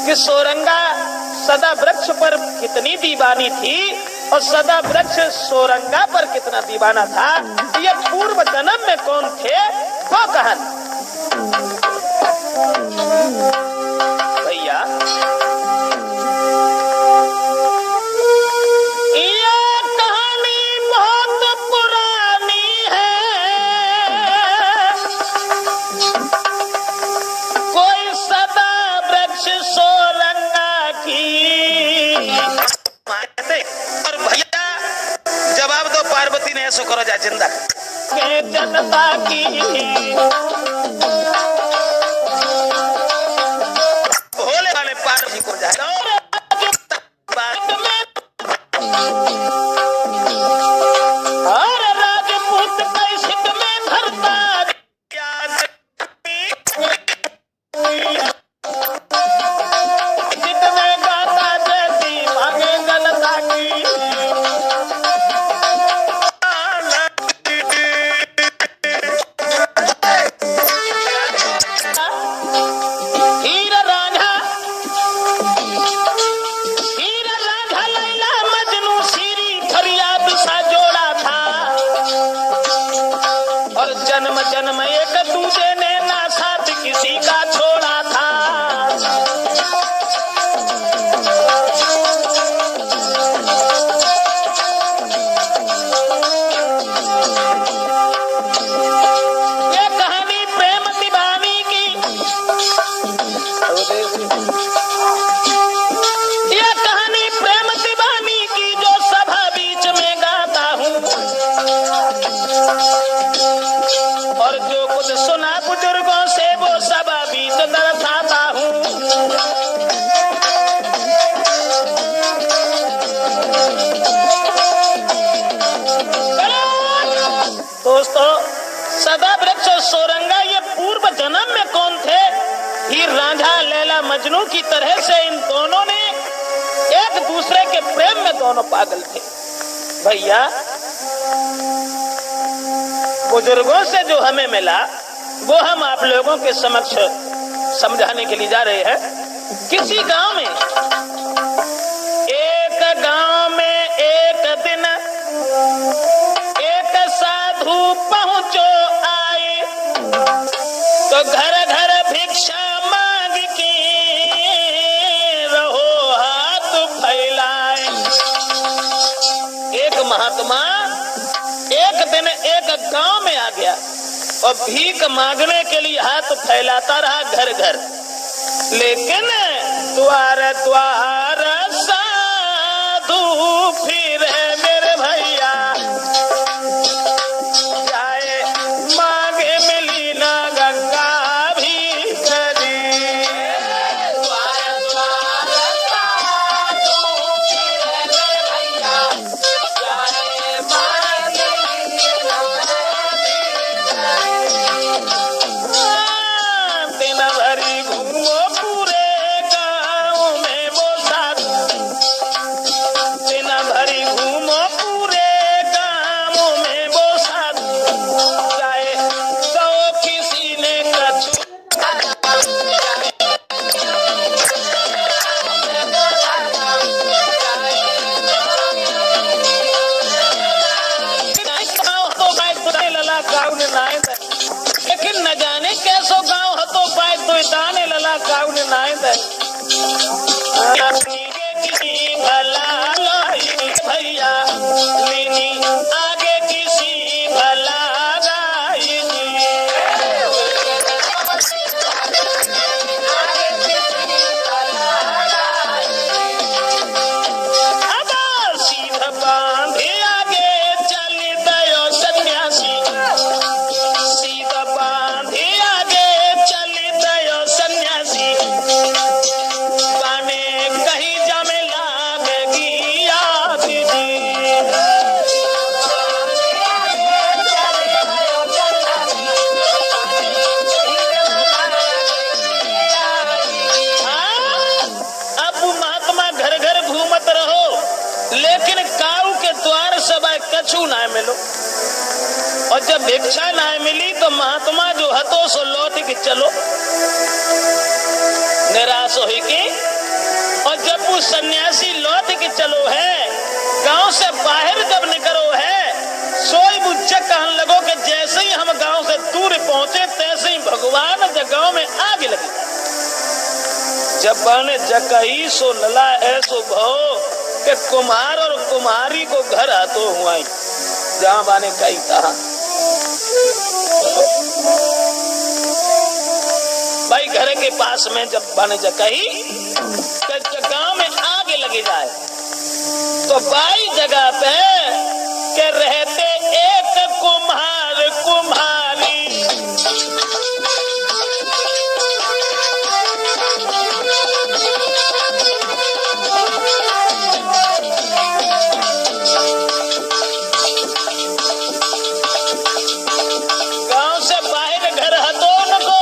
कि सोरंगा सदा वृक्ष पर कितनी दीवानी थी और सदा वृक्ष सोरंगा पर कितना दीवाना था। ये पूर्व जन्म में कौन थे वो कहानी भैया। ये कहानी बहुत पुरानी है, कोई सदा वृक्ष सोरंगा की। और भैया जवाब दो, पार्वती ने ऐसो करो जा जिंदा जनता की भोले वाले पार्वती को जाए और राजपूत कैसिक में धरता जित में गाता जैसी मांगे जनता की। जन्म जन्म एक दूजे ने ना साथ किसी का छोड़ा था। ये कहानी प्रेम दीवानी की, ये कहानी प्रेम दीवानी की जो सभा बीच में गाता हूँ और जो कुछ सुना बुजुर्गों से वो सब अभी तो दर्शाता हूँ। दोस्तों सदा वृक्ष सोरंगा ये पूर्व जन्म में कौन थे? हीर रांझा लैला मजनू की तरह से इन दोनों ने एक दूसरे के प्रेम में दोनों पागल थे। भैया बुजुर्गों से जो हमें मिला वो हम आप लोगों के समक्ष समझाने के लिए जा रहे हैं। किसी गांव में एक दिन एक साधु पहुंचो आए तो घर घर भिक्षा मांग के रहो हाथ फैलाए। एक महात्मा एक दिन एक गांव में आ गया और भीख मांगने के लिए हाथ फैलाता रहा घर घर, लेकिन द्वार द्वार साधु फिरे मेरे भैया, जाए मांगे मिली ना गंगा भी चली। द्वार द्वार साधु फिरे मेरे भैया, जाए मांगे दिन भरी घूमो पूरे गाँव में वो साधु, दिन भरी घूमो पूरे गाँव में वो साधु, चाहे तो किसी ने कछु लला गाँव ने नाए, लेकिन न जाने कैसो गाँव हो तो पाए तो दाने लला गाँव ने नाए दे। भला लाई भैया लीनी आगे किसी भला गाई अब सीधा बांधे आगे चल दयो सन्यासी, सीधा बांधे आगे चल दयो सन्यासी, गाने कहीं जमे लागेगी याद जी। अब महात्मा घर घर घूमत रहो लेकिन काऊ के द्वार सब कछु ना मिलो, और जब भिक्षा ना मिली तो महात्मा जो हतो सो लौट के चलो निराश हो के सन्यासी लौट के चलो है, गांव से बाहर जब निकलो है, सोई बुच्चे कहने लगो कि जैसे ही हम गांव से दूर पहुंचे तैसे ही भगवान जगह में आग लगी। जब बने जकई सो लला ऐसो भो कि कुमार और कुमारी को घर आतो हुआ जहां बाने कही कहा भाई घर के पास में जब बने जकई गांव में आग लगी जाए तो बाई जगह पे के रहते एक कुम्हार कुम्हारी। गांव से बाहर घर हतो उनको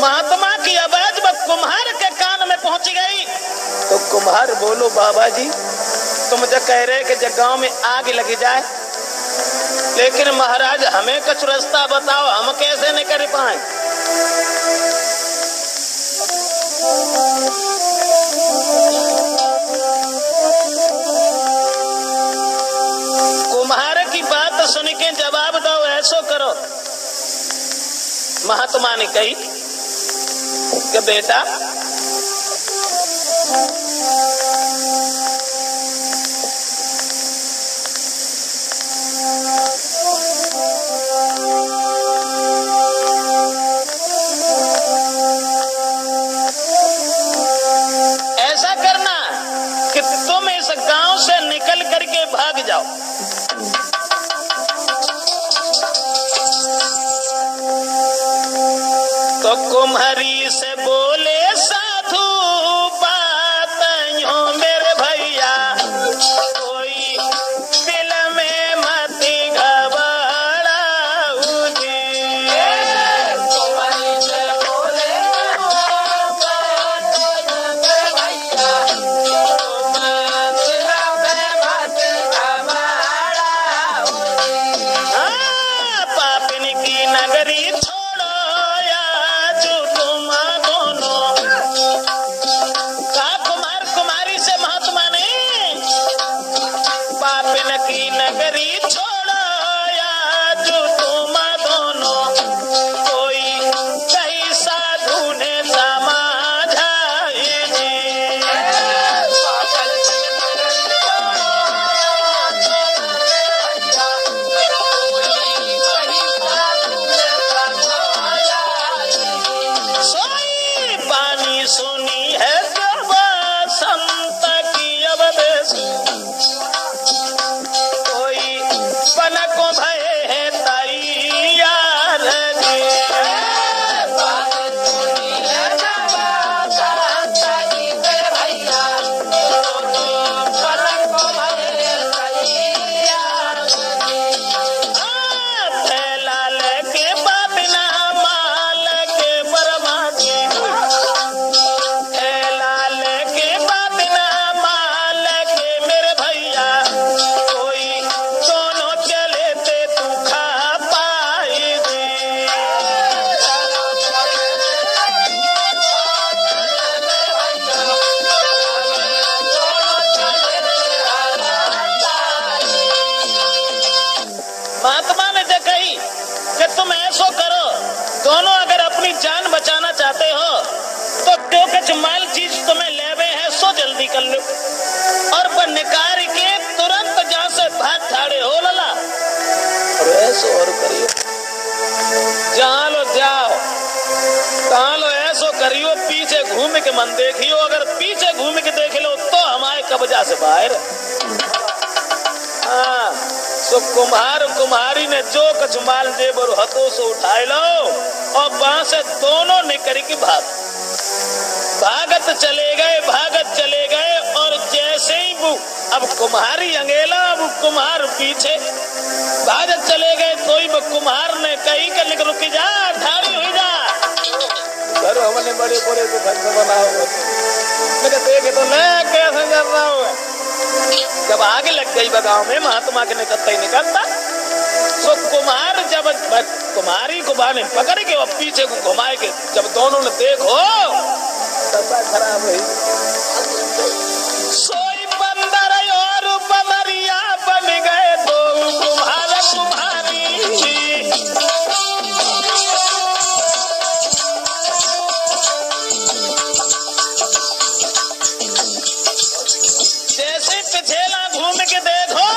महात्मा की आवाज कुम्हार के कान में पहुंच गई तो कुम्हार बोलो बाबा जी तुम जो कह रहे कि गांव में आग लग जाए, लेकिन महाराज हमें कुछ रास्ता बताओ, हम कैसे नहीं कर पाए। कुम्हार की बात सुन के जवाब दो, ऐसो करो। महात्मा ने कही कि बेटा ऐसा करना कि तुम इस गांव से निकल करके भाग जाओ। तो कुम्हारी से बोले साधु बात यूं मेरे भैया कोई दिल में मत घबराओ जी। कुम्हारी से बोले भैया पापिन की नगरी नगरी छोड़ो या जो तुम दोनों कोई कहीं साधु ने समझाए जी। सोई पानी सुनी है जब संत की अवदेश महात्मा ने कही कि तुम ऐसो करो, दोनों अगर अपनी जान बचाना चाहते हो तो जो कुछ माल चीज तुम्हें लेवे है सो जल्दी कर लो, और वह निकार के तुरंत जहाँ से भाग ठाड़े हो लला। और ऐसो और करियो, जहाँ लो जाओ, कहाँ लो ऐसो करियो, पीछे घूम के मन देखियो, अगर पीछे घूम के देख लो तो हमारे कब्जा से बाहर। हाँ, तो कुम्हार कुम्हारी ने जो कुछ माल जेबर हाथों से उठाए लो और वहां से दोनों निकल के भागत चले गए। और जैसे ही वो अब कुम्हारी अंगेला, अब कुम्हार पीछे भागत चले गए, तो ही वो कुम्हार ने कही कर निकल रुक जा, ठाड़ी हुई जा, घर हमने बड़े बड़े बना हुआ देखे तो मैं कैसे कर रहा हूँ। जब आगे लग गई बगाव में, महात्मा के निकलता ही निकलता, तो कुम्हार जब कुम्हारी को बाने पकड़ के और पीछे को घुमाए के जब दोनों ने देखो दशा खराब हुई। सोई बंदर और बंदरिया बन गए दो कुम्हार कुम्हारी। जैसे पिछेला घूम के देखो,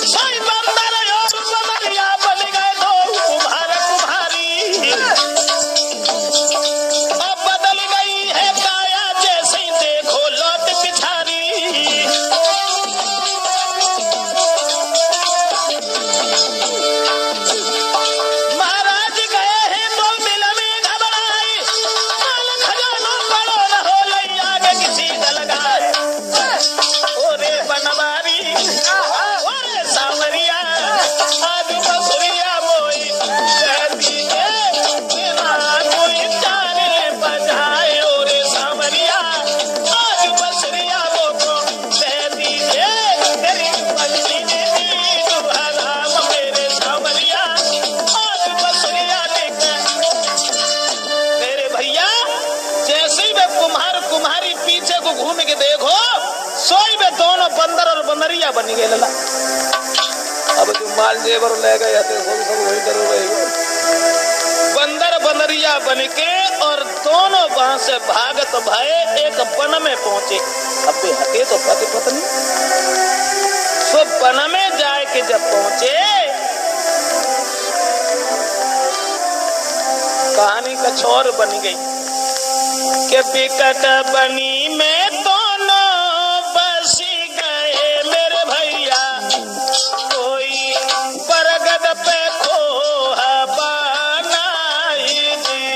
सोई बंदर और बंदरिया बन गए दो कुम्हार कुम्हारी। अब बदल गई है काया, जैसे ही देखो लौट पिछारी। महाराज गए हैं तो दिल में घबराए, माल खजाना पड़ो न हो लई आगे किसी न लगाए। ओरे बनवारी, ओरे सांवरिया, आज बसुरिया मोई कहती है बिना कोई चारे बजाए। ओरे सांवरिया, आज बसुरिया वो को कहती है तेरी पत्नी ने दी दुल्हन मेरे सांवरिया, आज बसुरिया मेरे भैया। जैसे ही वे कुम्हार कुम्हारी पीछे को घूम के देखो, सोई में दोनों बंदर और बंदरिया बन गए लला। अब जो माल जेवर ले गए थे सब वही करो रहे, बंदर बंदरिया बन के, और दोनों वहां से भागत भये एक वन में पहुंचे। अब वे हटे तो पति पत्नी, सो वन में जाए के जब पहुंचे, कहानी कुछ और बन गई कि बिकट बनी में दोनों बसी गए मेरे भैया, कोई बरगद पे खोहा बनाई दी।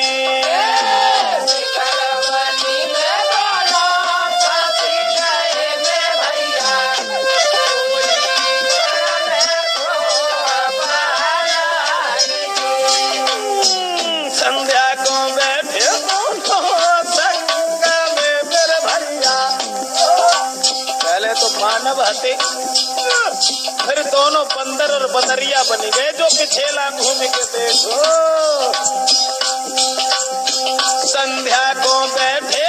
बिकट बनी में दोनों बसी गए मेरे भैया, कोई बरगद खोहा बनाई दी। संध्या को बैठे पहले तो मानव हटे, फिर दोनों बंदर और बंदरिया बन गए। जो पिछेला घूम के देखो, संध्या को बैठे